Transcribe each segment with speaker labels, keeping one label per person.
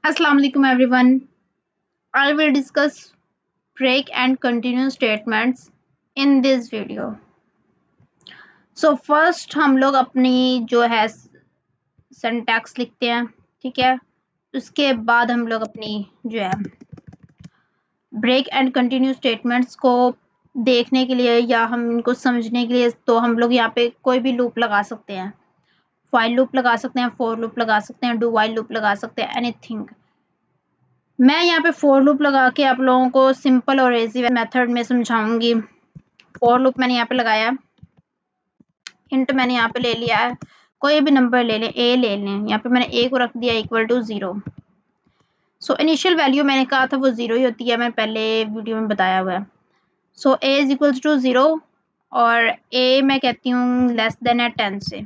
Speaker 1: Assalamu alaikum everyone. I will discuss break and continue statements in this video. So first हम लोग अपनी जो है सिंटैक्स लिखते हैं, ठीक है। उसके बाद हम लोग अपनी जो है ब्रेक एंड कंटिन्यू स्टेटमेंट्स को देखने के लिए या हम इनको समझने के लिए तो हम लोग यहाँ पे कोई भी लूप लगा सकते हैं। व्हाइल लूप लगा सकते हैं, फॉर लूप लगा सकते हैं, डू व्हाइल लूप लगा सकते हैं, एनीथिंग। मैं यहाँ पे फॉर लूप लगा के आप लोगों को सिंपल और इजी मेथड में समझाऊंगी। फॉर लूप मैंने यहाँ पे लगाया, हिंट मैंने यहाँ पे ले लिया है, कोई भी नंबर ले लें, ए ले लें। यहाँ पे मैंने ए को रख दिया equal to 0। So initial value मैंने कहा था वो 0 ही होती है, मैंने पहले वीडियो में बताया हुआ है। सो ए इज इक्वल टू 0 और ए मैं कहती हूँ लेस देन है 10 से।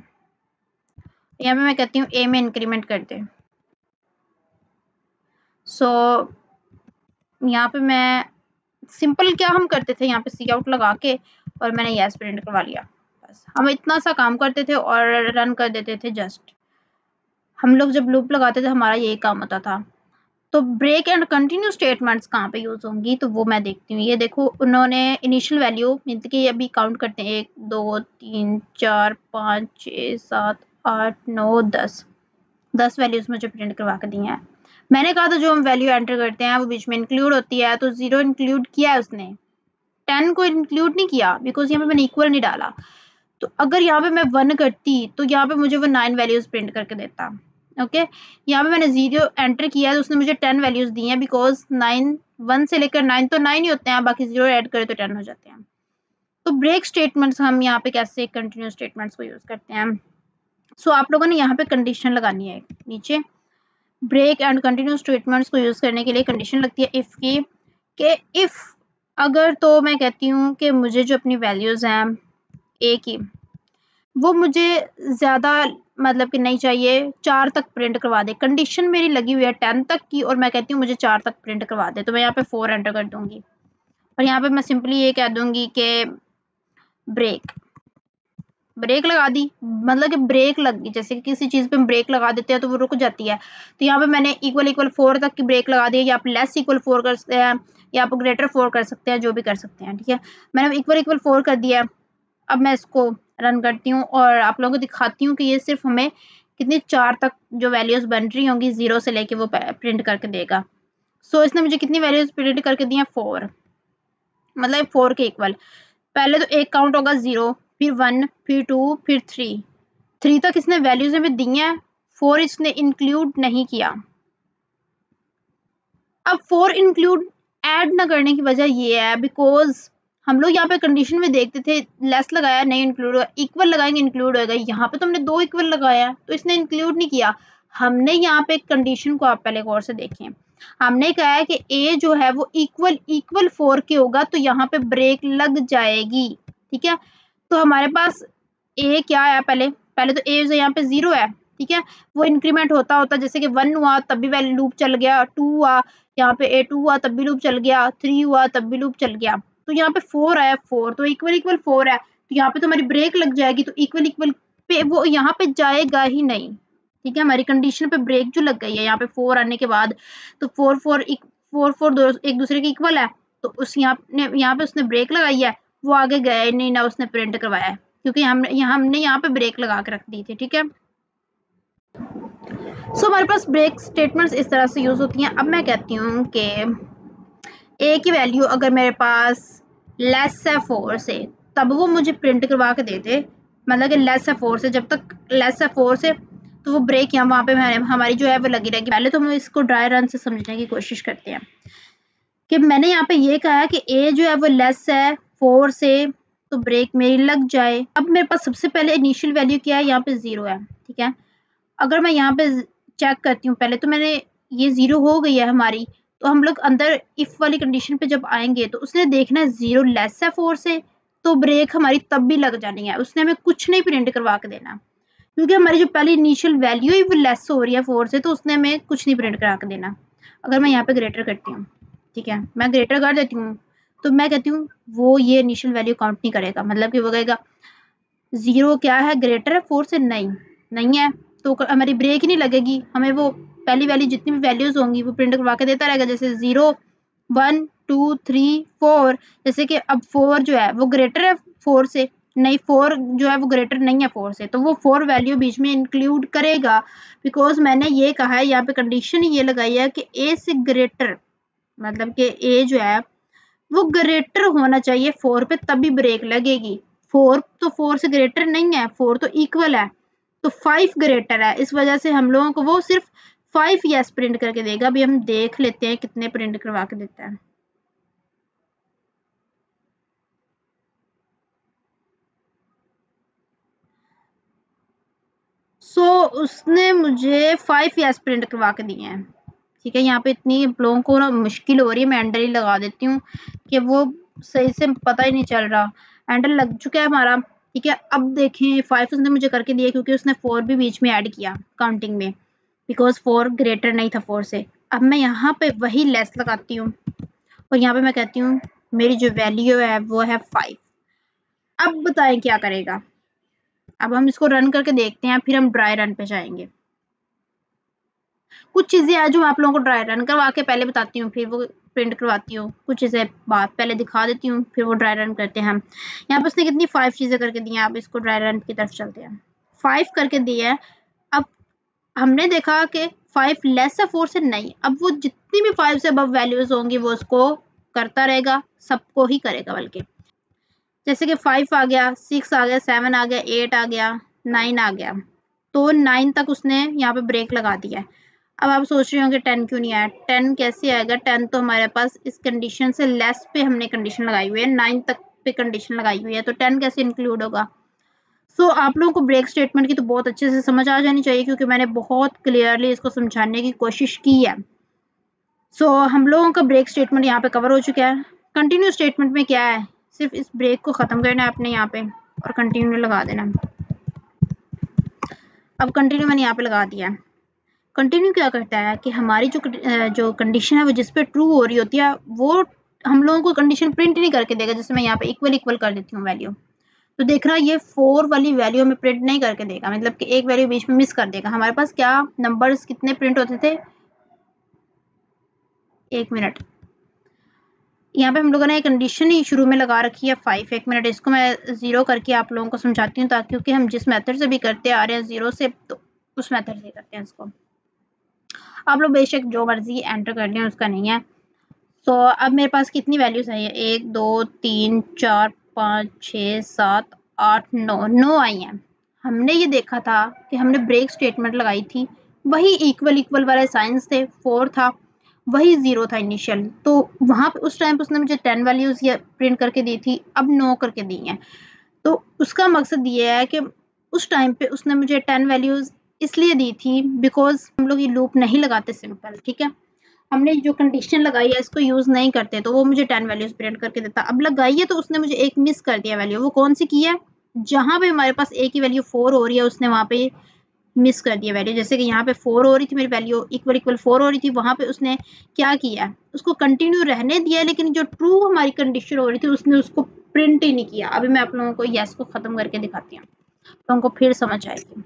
Speaker 1: यहाँ पे मैं कहती हूँ ए में इंक्रीमेंट कर दे। सो यहाँ पे मैं सिंपल क्या हम करते थे, यहाँ पे सी आउट लगा के और मैंने यस प्रिंट करवा लिया। बस हम इतना सा काम करते थे और रन कर देते थे। जस्ट हम लोग जब लूप लगाते थे हमारा यही काम होता था। तो ब्रेक एंड कंटिन्यू स्टेटमेंट्स कहाँ पे यूज होंगी तो वो मैं देखती हूँ। ये देखो उन्होंने इनिशियल वैल्यू मीन्स कि अभी काउंट करते हैं 1 2 3 4 5 6 7 8 9 10 वैल्यूज मुझे प्रिंट करवा के दी हैं। मैंने कहा था जो हम वैल्यू एंटर करते हैं वो बीच में इंक्लूड होती है, तो 0 इंक्लूड किया है उसने, 10 को इंक्लूड नहीं किया बिकॉज यहाँ पे मैंने इक्वल नहीं डाला। तो अगर यहाँ पे मैं 1 करती तो यहाँ पे मुझे वो 9 वैल्यूज प्रिंट करके देता। ओके, यहाँ पे मैंने 0 एंटर किया है तो उसने मुझे 10 वैल्यूज दी हैं बिकॉज 9 1 से लेकर 9 तो 9 ही होते हैं, बाकी 0 ऐड करें तो 10 हो जाते हैं। तो ब्रेक स्टेटमेंट्स हम यहाँ पे कैसे कंटिन्यू स्टेटमेंट्स को यूज करते हैं। सो आप लोगों ने यहाँ पे कंडीशन लगानी है नीचे। ब्रेक एंड कंटिन्यू स्टेटमेंट्स को यूज करने के लिए कंडीशन लगती है इफ की, कि इफ अगर तो मैं कहती हूँ कि मुझे जो अपनी वैल्यूज हैं ए की वो मुझे ज़्यादा मतलब कि नहीं चाहिए, 4 तक प्रिंट करवा दे। कंडीशन मेरी लगी हुई है 10 तक की और मैं कहती हूँ मुझे 4 तक प्रिंट करवा दे, तो मैं यहाँ पे 4 एंटर कर दूंगी और यहाँ पे मैं सिंपली ये कह दूंगी कि ब्रेक लगा दी। मतलब कि ब्रेक लग गई, जैसे कि किसी चीज़ पे हम ब्रेक लगा देते हैं तो वो रुक जाती है। तो यहाँ पे मैंने इक्वल इक्वल 4 तक की ब्रेक लगा दी, या आप लेस इक्वल 4 कर सकते हैं या आप ग्रेटर 4 कर सकते हैं, जो भी कर सकते हैं, ठीक है। मैंने इक्वल इक्वल 4 कर दिया। अब मैं इसको रन करती हूँ और आप लोगों को दिखाती हूँ कि ये सिर्फ हमें कितनी 4 तक जो वैल्यूज बन रही होंगी 0 से लेके वो प्रिंट करके देगा। सो इसने मुझे कितनी वैल्यूज प्रिंट करके दी हैं 4, मतलब 4 के इक्वल। पहले तो एक काउंट होगा 0, फिर 1, फिर 2, फिर 3 तक इसने वैल्यूज हमें दी हैं, 4 इसने इंक्लूड नहीं किया। अब 4 इंक्लूड ऐड ना करने की वजह ये है बिकॉज हम लोग यहाँ पे कंडीशन में देखते थे लेस लगाया नहीं इंक्लूड होगा, इक्वल लगाएंगे इंक्लूड होगा। यहाँ पे तो हमने 2 इक्वल लगाया तो इसने इंक्लूड नहीं किया। हमने यहाँ पे कंडीशन को आप पहले गौर से देखें। हमने कहा है कि ए जो है वो इक्वल 4 के होगा तो यहाँ पे ब्रेक लग जाएगी, ठीक है। तो हमारे पास ए क्या है, पहले तो ए यहाँ पे 0 है, ठीक है। वो इंक्रीमेंट होता होता जैसे कि 1 हुआ तब भी वैल्यू लूप चल गया, 2 हुआ यहाँ पे A2 हुआ तब भी लूप चल गया, 3 हुआ तब भी लूप चल गया। तो यहाँ पे 4 आया, 4 तो इक्वल इक्वल 4 है, तो यहाँ पे तो हमारी ब्रेक लग जाएगी। तो इक्वल इक्वल पे वो यहाँ पे जाएगा ही नहीं, ठीक है। हमारी कंडीशन पे ब्रेक जो लग गई है यहाँ पे 4 आने के बाद, तो 4 4 एक दूसरे के इक्वल है, तो उस यहाँ पे उसने ब्रेक लगाई है, वो आगे गया ही नहीं, ना उसने प्रिंट करवाया है क्योंकि हमने यहाँ पे ब्रेक लगा के रख दी थी, ठीक है। सो हमारे पास ब्रेक स्टेटमेंट्स इस तरह से यूज होती हैं। अब मैं कहती हूँ कि ए की वैल्यू अगर मेरे पास लेस है 4 से तब वो मुझे प्रिंट करवा के दे दे, मतलब कि लेस है 4 से, जब तक लेस है 4 से तो वो ब्रेक यहाँ वहाँ पे हमारी जो है वो लगी रहेगी। पहले तो हम इसको ड्राई रन से समझने की कोशिश करते हैं कि मैंने यहाँ पे ये कहा कि ए जो है वो लेस है 4 से तो ब्रेक मेरी लग जाए। अब मेरे पास सबसे पहले इनिशियल वैल्यू क्या है, यहाँ पे 0 है, ठीक है। अगर मैं यहाँ पे चेक करती हूँ, पहले तो मैंने ये 0 हो गई है हमारी, तो हम लोग अंदर इफ वाली कंडीशन पे जब आएंगे तो उसने देखना है 0 लेस है 4 से तो ब्रेक हमारी तब भी लग जानी है, उसने हमें कुछ नहीं प्रिंट करवा के देना क्योंकि हमारी जो पहली इनिशियल वैल्यू है वो लेस हो रही है 4 से, तो उसने हमें कुछ नहीं प्रिंट करा के देना। अगर मैं यहाँ पे ग्रेटर करती हूँ, ठीक है, मैं ग्रेटर कर देती हूँ तो मैं कहती हूँ वो ये इनिशियल वैल्यू काउंट नहीं करेगा, मतलब कि वो कहेगा 0 क्या है ग्रेटर है 4 से, नहीं है तो हमारी ब्रेक ही नहीं लगेगी, हमें वो पहली वाली जितनी भी वैल्यूज होंगी वो प्रिंट करवा के देता रहेगा, जैसे 0 1 2 3 4। जैसे कि अब 4 जो है वो ग्रेटर है 4 से, नहीं 4 जो है वो ग्रेटर नहीं है 4 से, तो वो 4 वैल्यू बीच में इंक्लूड करेगा। बिकॉज मैंने ये कहा है, यहाँ पे कंडीशन ये लगाई है कि ए से ग्रेटर, मतलब कि ए जो है वो ग्रेटर होना चाहिए 4 पे, तभी ब्रेक लगेगी। 4 तो 4 से ग्रेटर नहीं है, 4 तो इक्वल है, तो 5 ग्रेटर है, इस वजह से हम लोगों को वो सिर्फ 5 यस प्रिंट करके देगा। अभी हम देख लेते हैं कितने प्रिंट करवा के देता है। उसने मुझे 5 यस प्रिंट करवा के दिए हैं। ठीक है, यहाँ पे इतनी लोगों को ना मुश्किल हो रही है, मैं एंडर ही लगा देती हूँ कि वो सही से पता ही नहीं चल रहा। एंडर लग चुका है हमारा। ठीक है, अब देखें 5 उसने मुझे करके दिया क्योंकि उसने 4 भी बीच में ऐड किया काउंटिंग में, बिकॉज 4 ग्रेटर नहीं था 4 से। अब मैं यहाँ पे वही लेस लगाती हूँ और यहाँ पे मैं कहती हूँ मेरी जो वैल्यू है वो है 5। अब बताएं क्या करेगा। अब हम इसको रन करके देखते हैं, फिर हम ड्राई रन पे जाएंगे। कुछ चीजें आज मैं आप लोगों को ड्राई रन करवा के पहले बताती हूँ, फिर वो प्रिंट करवाती हूँ। कुछ चीजें बात पहले दिखा देती हूँ, फिर वो ड्राई रन करते हैं हम। यहाँ पे उसने कितनी 5 चीजें करके दी हैं। अब इसको ड्राई रन की तरफ चलते हैं। 5 करके दी है। अब हमने देखा कि 5 लेस है 4 से, नहीं, अब वो जितनी भी 5 से अब वैल्यूज होंगी वो उसको करता रहेगा, सबको ही करेगा बल्कि। जैसे कि 5 आ गया, 6 आ गया, 7 आ गया, 8 आ गया, 9 आ गया, तो 9 तक उसने यहाँ पे ब्रेक लगा दिया है। अब आप सोच रहे होंगे 10 क्यों नहीं आया। 10 कैसे आएगा, 10 तो हमारे पास इस कंडीशन से लेस पे हमने कंडीशन लगाई हुई है, 9 तक पे कंडीशन लगाई हुई है, तो 10 कैसे इंक्लूड होगा। आप लोगों को ब्रेक स्टेटमेंट की तो बहुत अच्छे से समझ आ जानी चाहिए, क्योंकि मैंने बहुत क्लियरली इसको समझाने की कोशिश की है। हम लोगों का ब्रेक स्टेटमेंट यहाँ पे कवर हो चुका है। कंटिन्यू स्टेटमेंट में क्या है, सिर्फ इस ब्रेक को ख़त्म करना है आपने यहाँ पे और कंटिन्यू लगा देना। अब कंटिन्यू मैंने यहाँ पे लगा दिया है। कंटिन्यू क्या करता है कि हमारी जो कंडीशन है वो जिस पे ट्रू हो रही होती है वो हम लोगों को कंडीशन प्रिंट नहीं करके देगा। जैसे मैं यहाँ पे इक्वल इक्वल कर देती हूँ वैल्यू, तो देख रहा ये 4 वाली वैल्यू हमें प्रिंट नहीं करके देगा, मतलब कि एक वैल्यू बीच में मिस कर देगा। हमारे पास क्या नंबर्स कितने प्रिंट होते थे, 1 मिनट। यहाँ पे हम लोगों ने एक कंडीशन ही शुरू में लगा रखी है 5। 1 मिनट, इसको मैं 0 करके आप लोगों को समझाती हूँ, ताकि क्योंकि हम जिस मेथड से भी करते आ रहे हैं 0 से, तो उस मेथड से करते हैं इसको। आप लोग बेशक जो मर्जी एंटर कर लें, उसका नहीं है। अब मेरे पास कितनी वैल्यूज आई है, 1 2 3 4 5 6 7 8 9 आई हैं। हमने ये देखा था कि हमने ब्रेक स्टेटमेंट लगाई थी, वही इक्वल इक्वल वाले साइंस थे, 4 था, वही 0 था इनिशियल। तो वहाँ पे उस टाइम पे उसने मुझे 10 वैल्यूज ये प्रिंट करके दी थी, अब 9 करके दी हैं। तो उसका मकसद ये है कि उस टाइम पे उसने मुझे 10 वैल्यूज इसलिए दी थी बिकॉज हम लोग ये लूप नहीं लगाते सिंपल। ठीक है, हमने जो कंडीशन लगाई है इसको यूज नहीं करते, तो वो मुझे 10 वैल्यूज प्रिंट करके देता। अब लगाई है तो उसने मुझे एक मिस कर दिया वैल्यू, वो कौन सी की है, जहां पे हमारे पास एक ही वैल्यू 4 हो रही है उसने वहां पे मिस कर दिया वैल्यू। जैसे कि यहाँ पे 4 हो रही थी मेरी वैल्यू, इक्वल इक्वल 4 हो रही थी, वहां पे उसने क्या किया, उसको कंटिन्यू रहने दिया, लेकिन जो ट्रू हमारी कंडीशन हो रही थी उसने उसको प्रिंट ही नहीं किया। अभी मैं आप लोगों को यस को खत्म करके दिखाती हूँ तो उनको फिर समझ आएगी।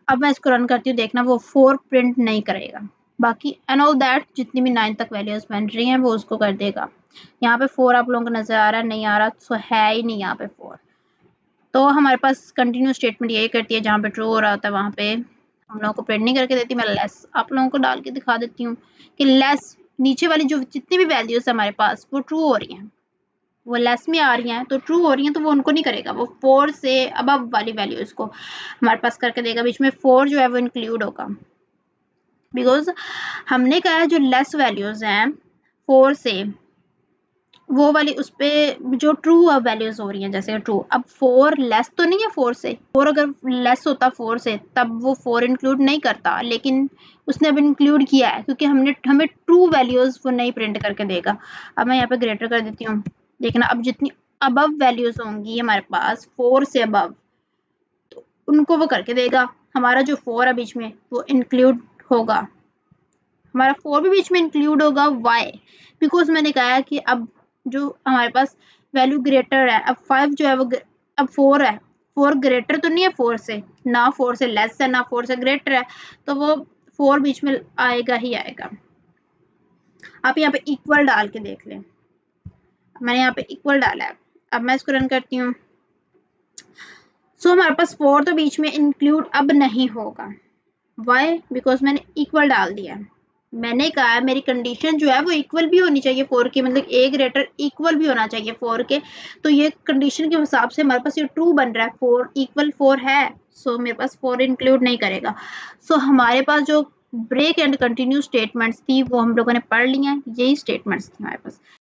Speaker 1: अब मैं इसको रन करती हूँ, देखना वो 4 प्रिंट नहीं करेगा, बाकी एंड ऑल दैट जितनी भी 9 तक वैल्यूज बन रही हैं वो उसको कर देगा। यहाँ पे 4 आप लोगों को नजर आ रहा है, नहीं आ रहा, सो है ही नहीं यहाँ पे 4। तो हमारे पास कंटिन्यू स्टेटमेंट यही करती है, जहाँ पे ट्रू हो रहा होता है वहाँ पे हम लोगों को प्रिंट नहीं करके देती। मैं लेस आप लोगों को डाल के दिखा देती हूँ कि लेस नीचे वाली जो जितनी भी वैल्यूज है हमारे पास वो ट्रू हो रही हैं, वो लेस में आ रही हैं तो ट्रू हो रही हैं, तो वो उनको नहीं करेगा। वो 4 से अबव वाली वैल्यू इसको हमारे पास करके देगा, बीच में 4 जो है वो इंक्लूड होगा। बिकॉज हमने कहा है जो लेस वैल्यूज हैं 4 से, वो वाली उस पे जो ट्रू वैल्यूज हो रही हैं, जैसे ट्रू। अब 4 लेस तो नहीं है 4 से, 4 अगर लेस होता 4 से तब वो 4 इंक्लूड नहीं करता, लेकिन उसने अब इंक्लूड किया है क्योंकि हमें ट्रू वैल्यूज वो नहीं प्रिंट करके देगा। अब मैं यहाँ पे ग्रेटर कर देती हूँ, देखना अब जितनी अबव वैल्यूज होंगी हमारे पास 4 से अबव, तो उनको वो करके देगा। हमारा जो 4 है बीच में वो इंक्लूड होगा, हमारा 4 भी बीच में इंक्लूड होगा। वाई, बिकॉज मैंने कहा है कि अब जो हमारे पास वैल्यू ग्रेटर है, अब 5 जो है वो अब 4 है, 4 ग्रेटर तो नहीं है 4 से, ना 4 से लेस है ना 4 से ग्रेटर है, तो वो 4 बीच में आएगा ही आएगा। आप यहाँ पे इक्वल डाल के देख लें, मैंने यहाँ पे इक्वल डाला है। अब मैं इसको रन करती हूँ। सो हमारे पास 4 तो बीच में इंक्लूड अब नहीं होगा। वाई? बिकॉज मैंने इक्वल डाल दिया है। मैंने कहा है मेरी कंडीशन जो है वो इक्वल भी होनी चाहिए 4 के, मतलब ए ग्रेटर इक्वल भी होना चाहिए 4 के। तो ये कंडीशन के हिसाब से हमारे पास ये ट्रू बन रहा है, 4 इक्वल 4 है। सो मेरे पास 4 इंक्लूड नहीं करेगा। सो हमारे पास जो ब्रेक एंड कंटिन्यू स्टेटमेंट्स थी वो हम लोगों ने पढ़ ली हैं, यही स्टेटमेंट्स थी हमारे पास।